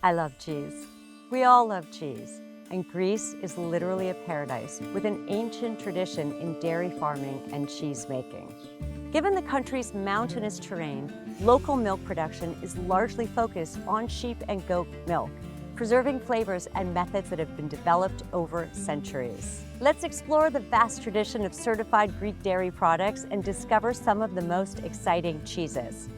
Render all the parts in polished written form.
I love cheese. We all love cheese. And Greece is literally a paradise with an ancient tradition in dairy farming and cheese making. Given the country's mountainous terrain, local milk production is largely focused on sheep and goat milk, preserving flavors and methods that have been developed over centuries. Let's explore the vast tradition of certified Greek dairy products and discover some of the most exciting cheeses.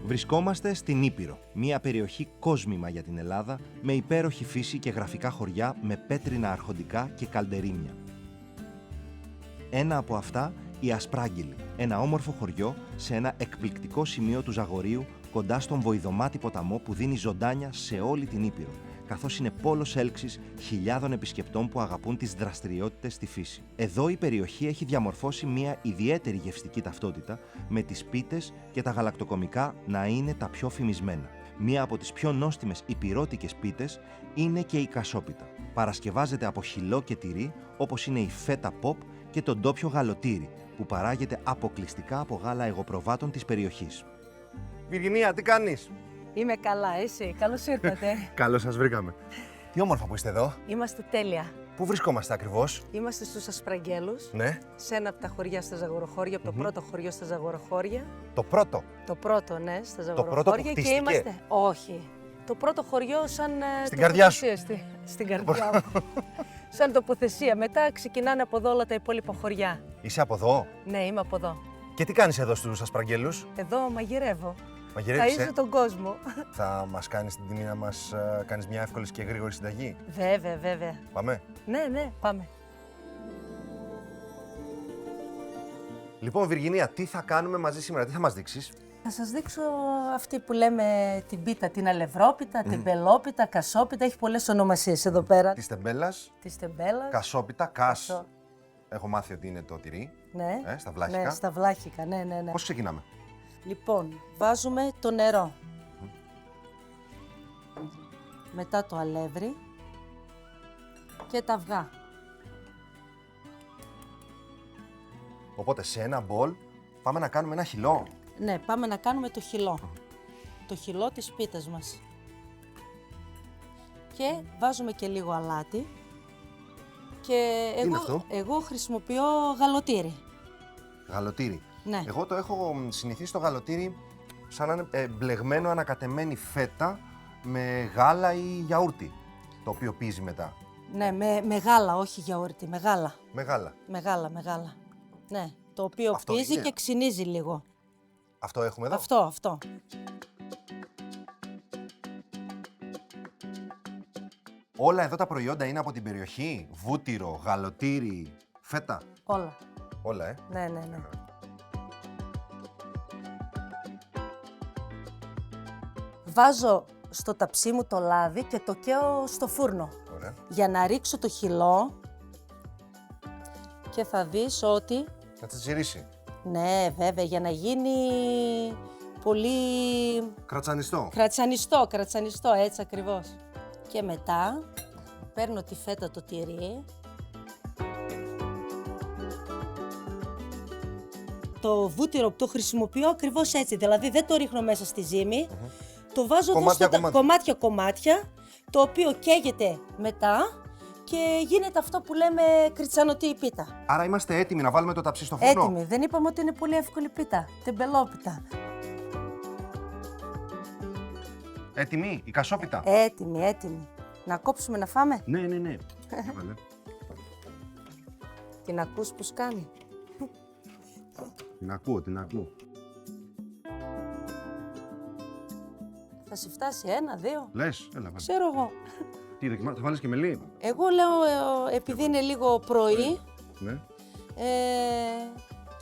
Βρισκόμαστε στην Ήπειρο, μια περιοχή κόσμημα για την Ελλάδα, με υπέροχη φύση και γραφικά χωριά με πέτρινα αρχοντικά και καλντερίμια. Ένα από αυτά, η Ασπράγγελη, ένα όμορφο χωριό σε ένα εκπληκτικό σημείο του Ζαγορείου, κοντά στον Βοηδομάτη ποταμό που δίνει ζωντάνια σε όλη την Ήπειρο, καθώς είναι πόλος έλξης χιλιάδων επισκεπτών που αγαπούν τις δραστηριότητες στη φύση. Εδώ η περιοχή έχει διαμορφώσει μια ιδιαίτερη γευστική ταυτότητα, με τις πίτες και τα γαλακτοκομικά να είναι τα πιο φημισμένα. Μία από τις πιο νόστιμες ηπειρώτικες πίτες είναι και η κασόπιτα. Παρασκευάζεται από χυλό και τυρί, όπως είναι η φέτα ποπ και το ντόπιο γαλοτήρι, που παράγεται αποκλειστικά από γάλα αιγοπροβάτων της περιοχής. Βυργινία, τι κάνεις? Είμαι καλά, εσύ. Καλώς ήρθατε. Καλώς σας βρήκαμε. Τι όμορφα που είστε εδώ. Είμαστε τέλεια. Πού βρισκόμαστε ακριβώς? Είμαστε στους Ασπραγγέλους, Ναι. σε ένα από τα χωριά στα Ζαγοροχώρια, από το πρώτο χωριό στα Ζαγοροχώρια. Το πρώτο. Το πρώτο, ναι, στα πρώτο Ζαγοροχώρια. που Και χτίστηκε? είμαστε. Όχι. Το πρώτο χωριό σαν. Στην καρδιά σου. τοποθεσία, στην καρδιά μου. Σαν τοποθεσία. Μετά ξεκινάνε από εδώ όλα τα υπόλοιπα χωριά. Είσαι από εδώ? Ναι, είμαι από εδώ. Και τι κάνεις εδώ στους Ασπραγγέλους? Εδώ μαγειρεύω. Μαγειρεύεις, Ταΐζω τον κόσμο. Θα μας κάνεις την τιμή να μας κάνεις μια εύκολη και γρήγορη συνταγή? Βέβαια, βέβαια. Πάμε. Ναι, ναι, πάμε. Λοιπόν, Βυργινία, τι θα κάνουμε μαζί σήμερα, τι θα μας δείξεις? Θα σας δείξω αυτή που λέμε την πίτα, την αλευρόπιτα, την πελόπιτα, κασόπιτα, έχει πολλές ονομασίες εδώ πέρα. Της τεμπέλας, Της τεμπέλας. κασόπιτα, έχω μάθει ότι είναι το τυρί, Ναι. στα βλάχικα. Ναι, στα βλάχικα, ναι, ναι, ναι. Πώς ξεκινάμε? Λοιπόν, βάζουμε το νερό. Μετά το αλεύρι και τα αυγά. Οπότε σε ένα μπολ πάμε να κάνουμε ένα χυλό. Ναι, πάμε να κάνουμε το χυλό. Το χυλό της πίτας μας. Και βάζουμε και λίγο αλάτι. Και είναι αυτό? εγώ χρησιμοποιώ γαλοτήρι. Γαλοτήρι. Ναι. Εγώ το έχω συνηθίσει το γαλοτήρι σαν να είναι μπλεγμένο, ανακατεμένη φέτα με γάλα ή γιαούρτι, το οποίο πίζει μετά. Ναι, με γάλα, όχι γιαούρτι, με γάλα. Με γάλα. Μεγάλα. Ναι, το οποίο Αυτό πίζει είναι? και ξυνίζει λίγο. Αυτό έχουμε εδώ. Αυτό. Όλα εδώ τα προϊόντα είναι από την περιοχή. Βούτυρο, γαλοτήρι, φέτα. Όλα. Όλα, Ναι. Βάζω στο ταψί μου το λάδι και το καίω στο φούρνο. Ωραία. Για να ρίξω το χυλό και θα δεις ότι... Να τσιρίσει. Ναι, βέβαια, για να γίνει πολύ... Κρατσανιστό. Κρατσανιστό, έτσι ακριβώς. Και μετά παίρνω τη φέτα, το τυρί. Το βούτυρο το χρησιμοποιώ ακριβώς έτσι, δηλαδή δεν το ρίχνω μέσα στη ζύμη. Το βάζω κομμάτια, το οποίο καίγεται μετά και γίνεται αυτό που λέμε κριτσανωτή πίτα. Άρα είμαστε έτοιμοι να βάλουμε το ταψί στο φούρνο. Έτοιμοι. Δεν είπαμε ότι είναι πολύ εύκολη πίτα. Τεμπελόπιτα. Έτοιμη, η κασόπιτα. Έτοιμη. Να κόψουμε να φάμε. Ναι. Την ακούς που σκάνει. Την ακούω. Θα σε φτάσει 1, 2. Λες, έλα βάλε. Ξέρω εγώ. Τι θα βάλεις και μελί? Εγώ λέω, επειδή είναι λίγο πρωί, Ναι.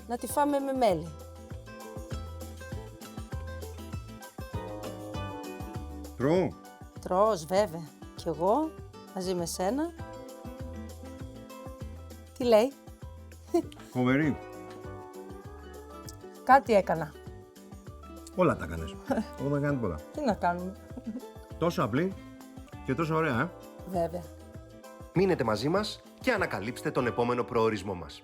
να τη φάμε με μέλι. Τρώω. Τρως, βέβαια. Κι εγώ, μαζί με σένα. Τι λέει? Φοβερή. Κάτι έκανα. Όλα τα κάνεις. Εγώ δεν κάνω τίποτα. Τι να κάνουμε. Τόσο απλή και τόσο ωραία, Βέβαια. Μείνετε μαζί μας και ανακαλύψτε τον επόμενο προορισμό μας.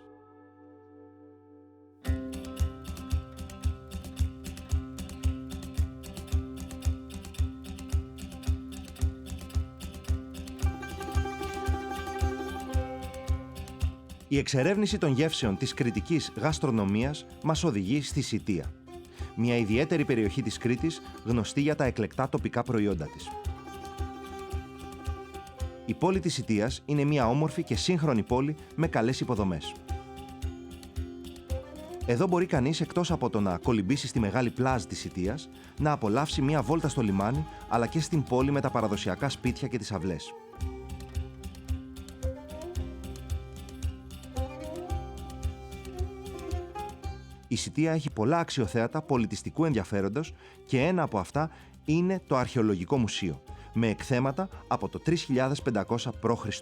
Η εξερεύνηση των γεύσεων της κρητικής γαστρονομίας μας οδηγεί στη Σιτία. Μια ιδιαίτερη περιοχή της Κρήτης γνωστή για τα εκλεκτά τοπικά προϊόντα της. Η πόλη της Σιτίας είναι μια όμορφη και σύγχρονη πόλη με καλές υποδομές. Εδώ μπορεί κανείς, εκτός από το να κολυμπήσει στη μεγάλη πλάζ της Σιτίας, να απολαύσει μια βόλτα στο λιμάνι, αλλά και στην πόλη με τα παραδοσιακά σπίτια και τις αυλές. Η Σιτία έχει πολλά αξιοθέατα πολιτιστικού ενδιαφέροντος και ένα από αυτά είναι το Αρχαιολογικό Μουσείο, με εκθέματα από το 3500 π.Χ.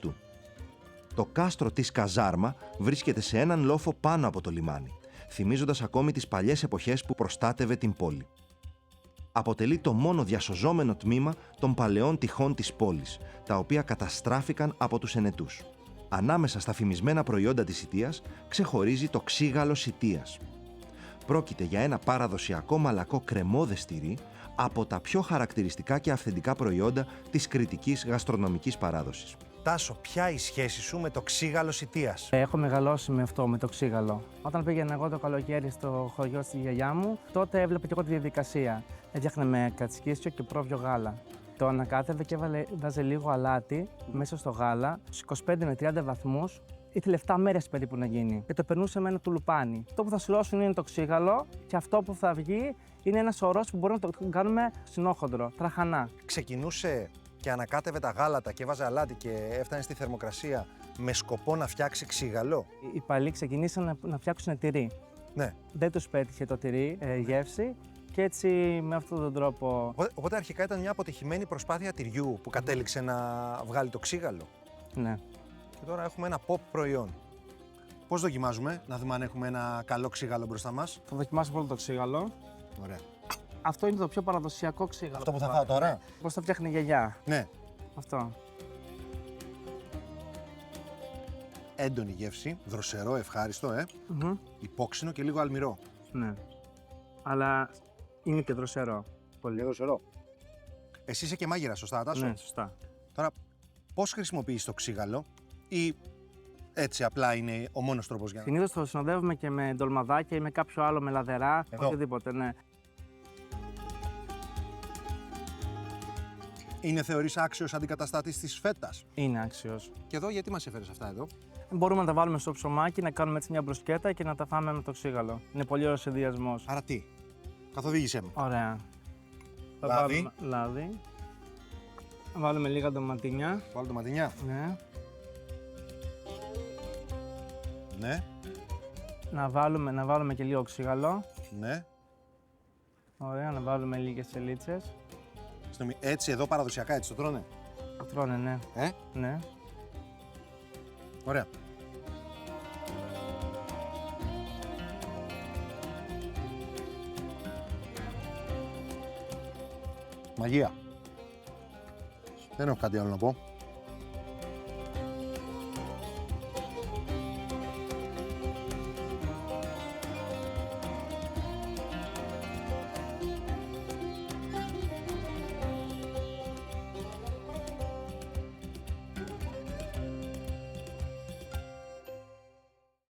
Το κάστρο της Καζάρμα βρίσκεται σε έναν λόφο πάνω από το λιμάνι, θυμίζοντας ακόμη τις παλιές εποχές που προστάτευε την πόλη. Αποτελεί το μόνο διασωζόμενο τμήμα των παλαιών τυχών της πόλης, τα οποία καταστράφηκαν από τους Ενετούς. Ανάμεσα στα φημισμένα προϊόντα της Σιτίας ξεχωρίζει το ξύγαλο Σιτίας. Πρόκειται για ένα παραδοσιακό μαλακό κρεμώδες τυρί από τα πιο χαρακτηριστικά και αυθεντικά προϊόντα της κρητικής γαστρονομικής παράδοσης. Τάσο, ποια η σχέση σου με το ξύγαλο Σιτίας? Έχω μεγαλώσει με αυτό, με το ξύγαλο. Όταν πήγαινα εγώ το καλοκαίρι στο χωριό στη γιαγιά μου, τότε έβλεπα και εγώ τη διαδικασία. Έδιαχνα με κατσικίσιο και πρόβιο γάλα. Το ανακάτευε και βάζε λίγο αλάτι μέσα στο γάλα, στους 25 με 30 βαθμούς, οι τελευταία μέρες περίπου να γίνει. Και το περνούσε με ένα τουλουπάνι. Αυτό που θα σιλώσουν είναι το ξύγαλο και αυτό που θα βγει είναι ένα σωρός που μπορούμε να το κάνουμε συνόχοντρο, τραχανά. Ξεκινούσε και ανακάτευε τα γάλατα και έβαζε αλάτι και έφτανε στη θερμοκρασία με σκοπό να φτιάξει ξύγαλο. Οι παλιοί ξεκινήσαν να φτιάξουν τυρί. Ναι. Δεν τους πέτυχε το τυρί γεύση και έτσι με αυτόν τον τρόπο. Οπότε αρχικά ήταν μια αποτυχημένη προσπάθεια τυριού που κατέληξε να βγάλει το ξύγαλο. Ναι. Και τώρα έχουμε ένα pop προϊόν. Πώς δοκιμάζουμε, να δούμε αν έχουμε ένα καλό ξύγαλο μπροστά μας? Θα δοκιμάσω πρώτα το ξύγαλο. Ωραία. Αυτό είναι το πιο παραδοσιακό ξύγαλο. Αυτό που θα φάω τώρα? Πώς θα φτιάχνει η γιαγιά. Ναι. Αυτό. Έντονη γεύση, δροσερό, ευχάριστο, υπόξινο και λίγο αλμυρό. Ναι. Αλλά είναι και δροσερό. Πολύ δροσερό. Εσύ είσαι και μάγειρα, σωστά, Τάσο? Ναι, σωστά. Τώρα, πώς χρησιμοποιείς το ξύγαλο ή έτσι απλά είναι ο μόνος τρόπος για να... Συνήθως το συνοδεύουμε και με ντολμαδάκια ή με κάποιο άλλο, με λαδερά, οτιδήποτε, ναι. Είναι, θεωρείς, άξιος αντικαταστάτης της φέτας? Είναι άξιος. Και εδώ γιατί μας έφερες αυτά εδώ? Μπορούμε να τα βάλουμε στο ψωμάκι, να κάνουμε έτσι μια μπρουσκέτα και να τα φάμε με το ξύγαλο. Είναι πολύ ωραίος συνδυασμός. Άρα τι? Καθοδήγησέ με. Ωραία. Λάδι. Λάδι. Βάλουμε λίγα ντοματίνια. Βάλω ντοματίνια. Ναι. Ναι. Να βάλουμε και λίγο ξύγαλο. Ναι. Ωραία, να βάλουμε λίγες σελίτσες. Έτσι εδώ παραδοσιακά έτσι το τρώνε? Το τρώνε, ναι. Ναι. Ωραία. Μαγεία. Δεν έχω κάτι άλλο να πω.